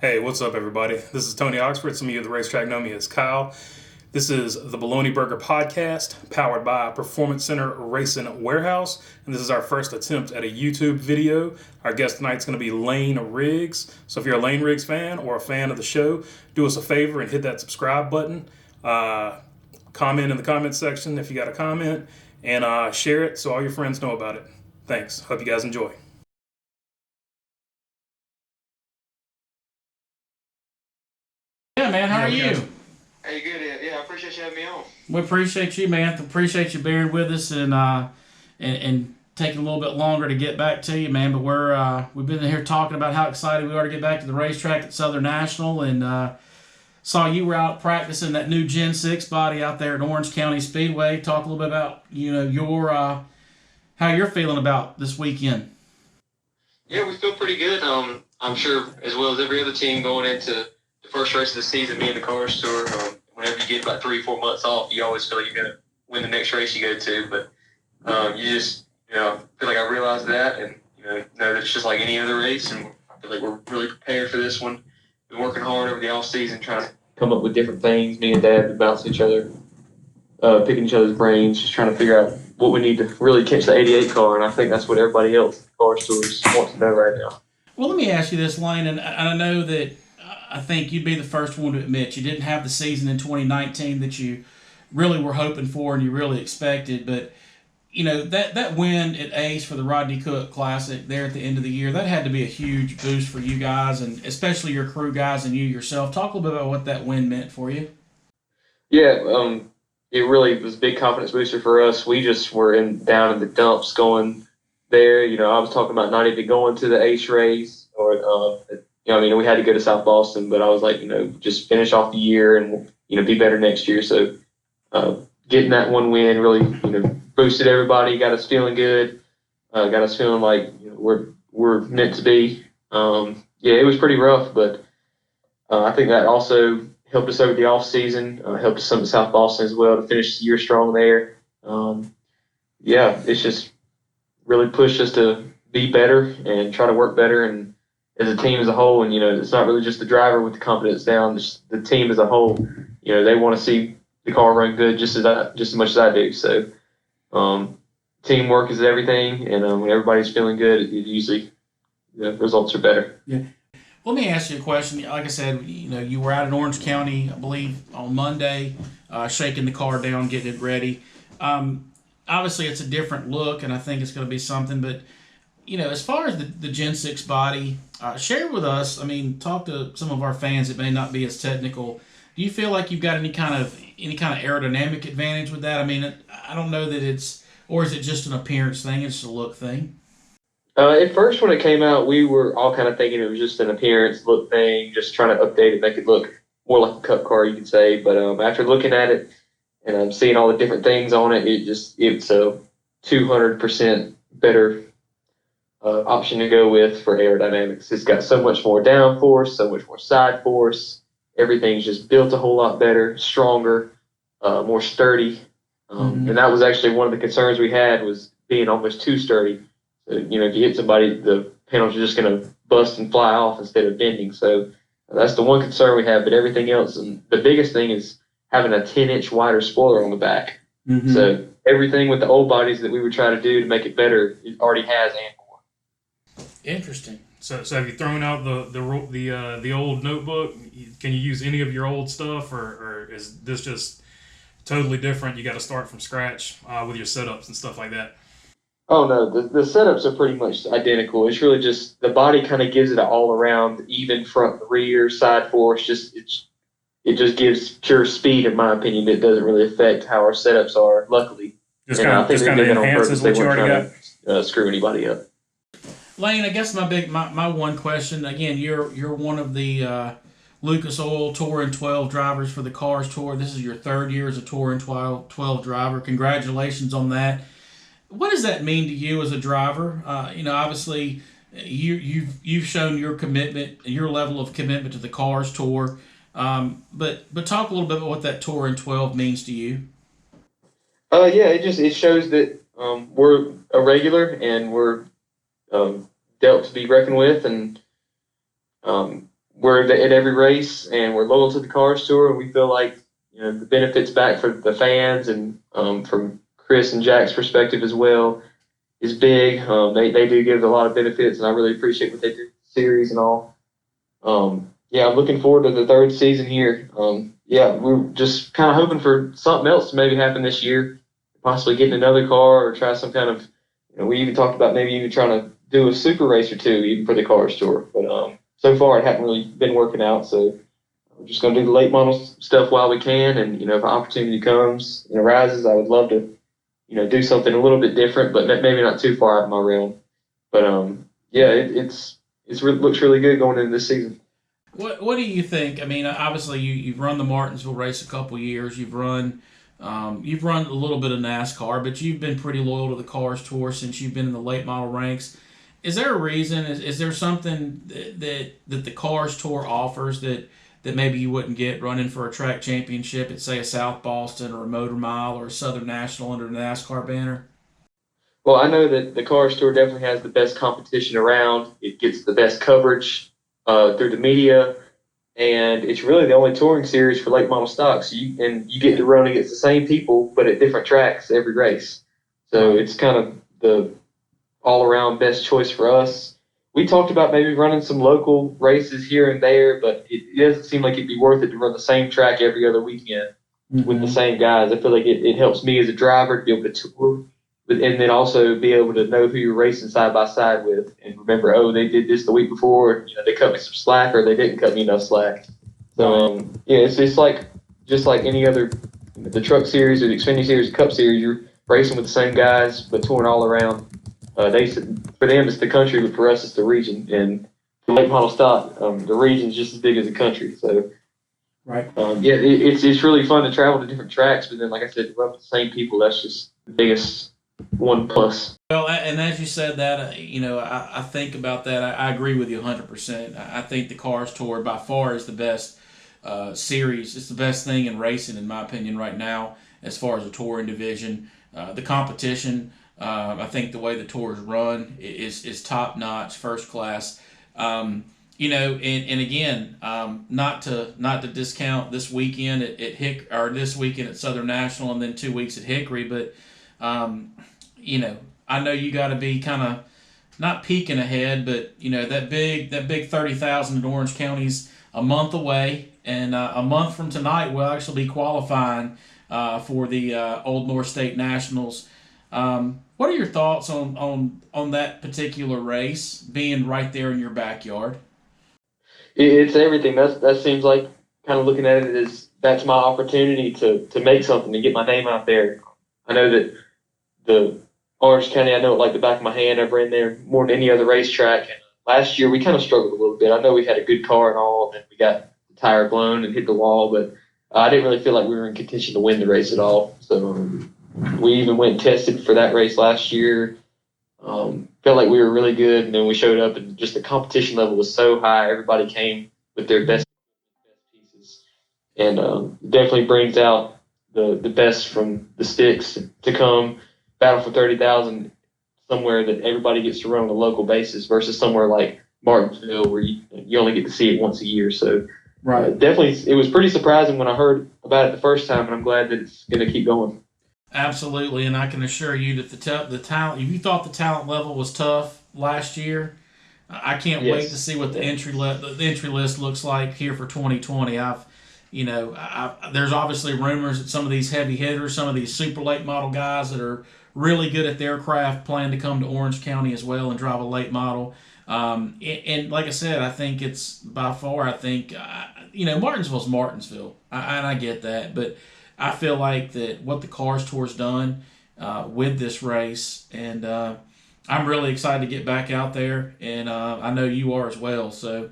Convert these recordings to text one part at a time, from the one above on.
Hey, what's up, everybody? This is Tony Oxford. Some of you at the racetrack know me as Kyle. This is the Baloney Burger Podcast, powered by Performance Center Racing Warehouse, and this is our first attempt at a YouTube video. Our guest tonight is going to be Layne Riggs. So if you're a Layne Riggs fan or a fan of the show, do us a favor and hit that subscribe button. Comment in the comment section if you got a comment, and share it so all your friends know about it. Thanks. Hope you guys enjoy. Yeah, man. How are you? Hey, good. Yeah, I appreciate you having me on. We appreciate you, man. Appreciate you bearing with us and taking a little bit longer to get back to you, man. But we've been here talking about how excited we are to get back to the racetrack at Southern National, and saw you were out practicing that new Gen 6 body out there at Orange County Speedway. Talk a little bit about your how you're feeling about this weekend. Yeah, we feel pretty good. I'm sure as well as every other team going into the first race of the season, being the Cars Tour. Whenever you get about 3-4 months off, you always feel like you're going to win the next race you go to. But you just, feel like I realized that, and know that it's just like any other race, and I feel like we're really prepared for this one. Been working hard over the off season, trying to come up with different things. Me and Dad been bouncing each other, picking each other's brains, just trying to figure out what we need to really catch the 88 car, and I think that's what everybody else at the Cars Tour wants to know right now. Well, let me ask you this, Layne, and I know that I think you'd be the first one to admit you didn't have the season in 2019 that you really were hoping for and you really expected. But, that win at Ace for the Rodney Cook Classic there at the end of the year, that had to be a huge boost for you guys, and especially your crew guys and you yourself. Talk a little bit about what that win meant for you. Yeah, it really was a big confidence booster for us. We just were down in the dumps going there. I was talking about not even going to the Ace race or we had to go to South Boston, but I was like, just finish off the year and, be better next year. So getting that one win really, boosted everybody, got us feeling good, got us feeling like we're meant to be. It was pretty rough, but I think that also helped us over the off season, helped us some at South Boston as well to finish the year strong there. It's just really pushed us to be better and try to work better and as a team as a whole, and it's not really just the driver with the confidence down. The team as a whole, they want to see the car run good just as much as I do. So, teamwork is everything, and when everybody's feeling good, it usually the results are better. Yeah. Let me ask you a question. Like I said, you were out in Orange County, I believe, on Monday, shaking the car down, getting it ready. Obviously, it's a different look, and I think it's going to be something, but as far as the Gen 6 body, share with us, talk to some of our fans that may not be as technical. Do you feel like you've got any kind of aerodynamic advantage with that? I don't know that it's, or is it just an appearance thing? It's a look thing? At first, when it came out, we were all kind of thinking it was just an appearance look thing, just trying to update it, make it look more like a cup car, you could say. But after looking at it and seeing all the different things on it, it's a 200% better option to go with for aerodynamics. It's got so much more downforce, so much more side force. Everything's just built a whole lot better, stronger, more sturdy. And that was actually one of the concerns we had, was being almost too sturdy. So, if you hit somebody, the panels are just going to bust and fly off instead of bending. So that's the one concern we have. But everything else, and the biggest thing is having a 10-inch wider spoiler on the back. Mm-hmm. So everything with the old bodies that we would try to do to make it better, it already has and more. Interesting. So have you thrown out the old notebook? Can you use any of your old stuff, or is this just totally different? You got to start from scratch with your setups and stuff like that. Oh no, the setups are pretty much identical. It's really just the body kind of gives it an all around even front, rear, side force. It just gives pure speed, in my opinion. It doesn't really affect how our setups are. Luckily, just kind of enhances what you already got. Screw anybody up. Layne, I guess my one question again. You're one of the Lucas Oil Tour and 12 drivers for the Cars Tour. This is your third year as a Tour and 12 driver. Congratulations on that. What does that mean to you as a driver? Obviously, you've shown your commitment, your level of commitment to the Cars Tour. But talk a little bit about what that Tour and 12 means to you. It shows that we're a regular and we're dealt to be reckoned with, and we're at every race, and we're loyal to the Cars Tour, and we feel like the benefits back for the fans and from Chris and Jack's perspective as well is big. They do give a lot of benefits, and I really appreciate what they do, series and all. I'm looking forward to the third season here. We're just kind of hoping for something else to maybe happen this year, possibly getting another car or try some kind of. We even talked about maybe even trying to do a super race or two, even for the Cars Tour. But so far, it hasn't really been working out. So we're just going to do the late model stuff while we can, and if an opportunity comes and arises, I would love to, do something a little bit different, but maybe not too far out of my realm. But it looks really good going into this season. What do you think? I mean, obviously you've run the Martinsville race a couple years. You've run a little bit of NASCAR, but you've been pretty loyal to the Cars Tour since you've been in the late model ranks. Is there a reason? Is there something that the Cars Tour offers that maybe you wouldn't get running for a track championship at, say, a South Boston or a Motor Mile or a Southern National under the NASCAR banner? Well, I know that the Cars Tour definitely has the best competition around. It gets the best coverage through the media, and it's really the only touring series for late model stocks. You get to run against the same people, but at different tracks every race. So it's kind of the all-around best choice for us. We talked about maybe running some local races here and there, but it doesn't seem like it'd be worth it to run the same track every other weekend with the same guys. I feel like it helps me as a driver to be able to tour, and then also be able to know who you're racing side by side with, and remember, they did this the week before. They cut me some slack, or they didn't cut me enough slack. So it's like just like any other, the Truck Series or the Xfinity Series, the Cup Series. You're racing with the same guys, but touring all around. For them it's the country, but for us it's the region. And for late model stock, the region's just as big as the country. So Right. It's really fun to travel to different tracks, but then, like I said, to run with the same people, that's just the biggest one plus. Well, and as you said that, I think about that. I agree with you 100%. I think the Cars Tour by far is the best series. It's the best thing in racing, in my opinion, right now, as far as a touring division. The competition, I think the way the tours run is top notch, first class. And again, not to discount this weekend at this weekend at Southern National, and then 2 weeks at Hickory, but I know you got to be kind of not peeking ahead, but that big 30,000 in Orange County's a month away, and a month from tonight we'll actually be qualifying for the Old North State Nationals. What are your thoughts on that particular race being right there in your backyard? It's everything. That seems like, kind of looking at it as, that's my opportunity to make something, to get my name out there. I know that the Orange County, I know it like the back of my hand. I've ran there more than any other racetrack. And last year we kind of struggled a little bit. I know we had a good car and all, and then we got the tire blown and hit the wall, but I didn't really feel like we were in contention to win the race at all. So we even went and tested for that race last year. Felt like we were really good, and then we showed up, and just the competition level was so high. Everybody came with their best pieces, and definitely brings out the best from the sticks to come battle for 30,000 somewhere that everybody gets to run on a local basis versus somewhere like Martinsville where you only get to see it once a year. So definitely, it was pretty surprising when I heard about it the first time, and I'm glad that it's going to keep going. Absolutely, and I can assure you that the talent. If you thought the talent level was tough last year, I can't wait to see what the entry list looks like here for 2020. There's obviously rumors that some of these heavy hitters, some of these super late model guys that are really good at their craft, plan to come to Orange County as well and drive a late model. And like I said, I think it's by far. I think Martinsville's Martinsville, and I get that, but I feel like that what the Cars Tour's done with this race, and I'm really excited to get back out there, and I know you are as well. So,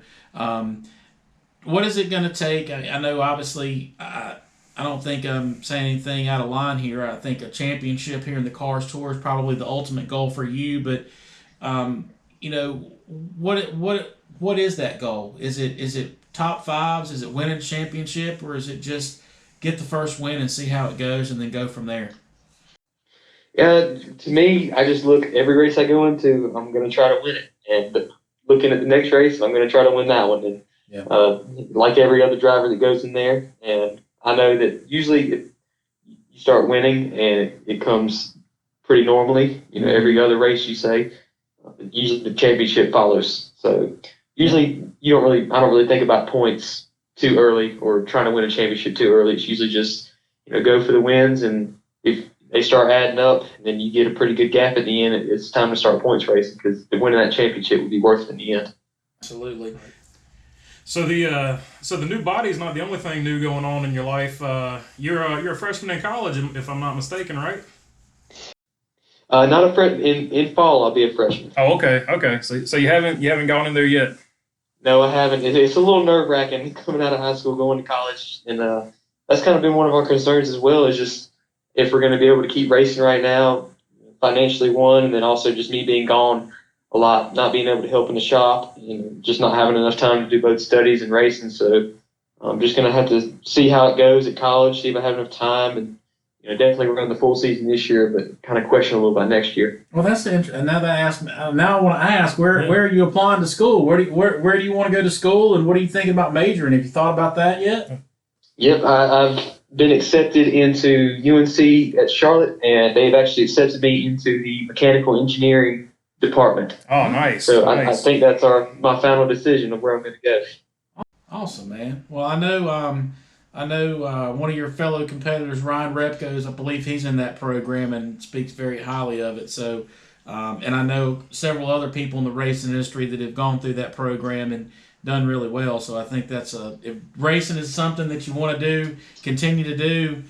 what is it going to take? I know, obviously, I don't think I'm saying anything out of line here. I think a championship here in the Cars Tour is probably the ultimate goal for you. But, what is that goal? Is it top fives? Is it winning championship, or is it just get the first win and see how it goes and then go from there? Yeah, to me, I just look every race I go into, I'm going to try to win it. And looking at the next race, I'm going to try to win that one. And Yeah. Like every other driver that goes in there. And I know that usually if you start winning and it comes pretty normally, every other race you say, usually the championship follows. So usually I don't really think about points too early or trying to win a championship too early. It's usually just, go for the wins, and if they start adding up, and then you get a pretty good gap at the end, it's time to start points racing, because winning that championship would be worth it in the end. Absolutely. So the new body is not the only thing new going on in your life. You're a freshman in college, if I'm not mistaken, right? Not a freshman. In fall, I'll be a freshman. Oh, okay. So you haven't gone in there yet? No, I haven't. It's a little nerve-wracking coming out of high school, going to college, and that's kind of been one of our concerns as well. Is just if we're going to be able to keep racing right now, financially one, and then also just me being gone a lot, not being able to help in the shop, and just not having enough time to do both studies and racing. So I'm just going to have to see how it goes at college, see if I have enough time, and definitely run the full season this year, but kind of question a little about next year. Well, that's interesting. Now I want to ask, where are you applying to school? Where do you want to go to school, and what are you thinking about majoring? Have you thought about that yet? Yep, I've been accepted into UNC at Charlotte, and they've actually accepted me into the mechanical engineering department. Oh, nice. So nice. I think that's my final decision of where I'm going to go. Awesome, man. Well, I know one of your fellow competitors, Ryan Repkos, I believe he's in that program and speaks very highly of it. So, and I know several other people in the racing industry that have gone through that program and done really well. So I think if racing is something that you want to do, continue to do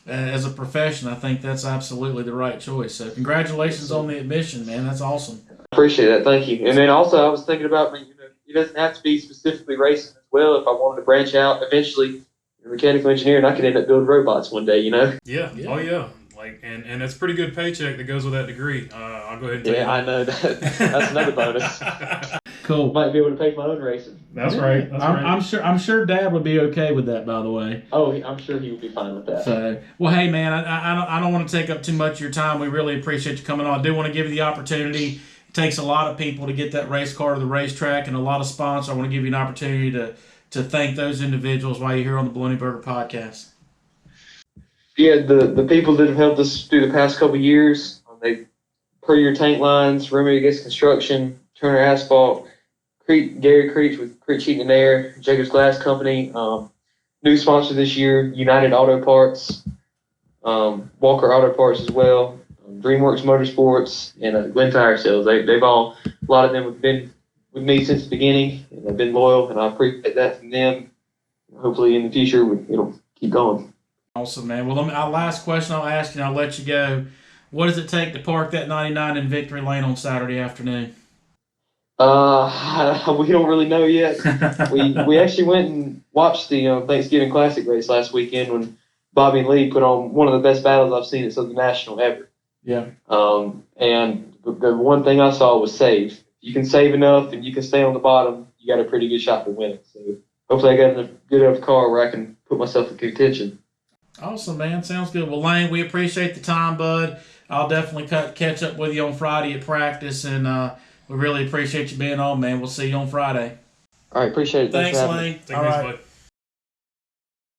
as a profession, I think that's absolutely the right choice. So congratulations on the admission, man. That's awesome. Appreciate that. Thank you. And then also I was thinking about, it doesn't have to be specifically racing as well. If I wanted to branch out eventually, mechanical engineering, I could end up building robots one day, Yeah. Oh, yeah. And it's a pretty good paycheck that goes with that degree. I'll go ahead and tell you. Yeah, I know that. That's another bonus. Cool. Might be able to pay for my own racing. That's right. I'm sure Dad would be okay with that, by the way. Oh, I'm sure he would be fine with that. So, well, hey, man, I don't want to take up too much of your time. We really appreciate you coming on. I do want to give you the opportunity. It takes a lot of people to get that race car to the racetrack, and a lot of sponsors. I want to give you an opportunity to thank those individuals while you're here on the Baloney Burger podcast. Yeah, the people that have helped us through the past couple of years, they Per-Year Tank Lines, Remedy Against Construction, Turner Asphalt, Gary Creech with Creech Heating and Air, Jacobs Glass Company, new sponsor this year, United Auto Parts, Walker Auto Parts as well, DreamWorks Motorsports, and Glen Tire Sales. They've all, a lot of them have been with me since the beginning, and they've been loyal, and I appreciate that from them. Hopefully in the future, it'll keep going. Awesome, man. Well, our last question I'll ask you, and I'll let you go. What does it take to park that 99 in Victory Lane on Saturday afternoon? We don't really know yet. we actually went and watched the Thanksgiving Classic race last weekend when Bobby and Lee put on one of the best battles I've seen at Southern National ever. Yeah. And the one thing I saw was save. If you can save enough and you can stay on the bottom, you got a pretty good shot to win it. So hopefully I got a good enough car where I can put myself in contention. Awesome, man. Sounds good. Well, Layne, we appreciate the time, bud. I'll definitely catch up with you on Friday at practice, and we really appreciate you being on, man. We'll see you on Friday. All right, appreciate it. Thanks, Layne. All right.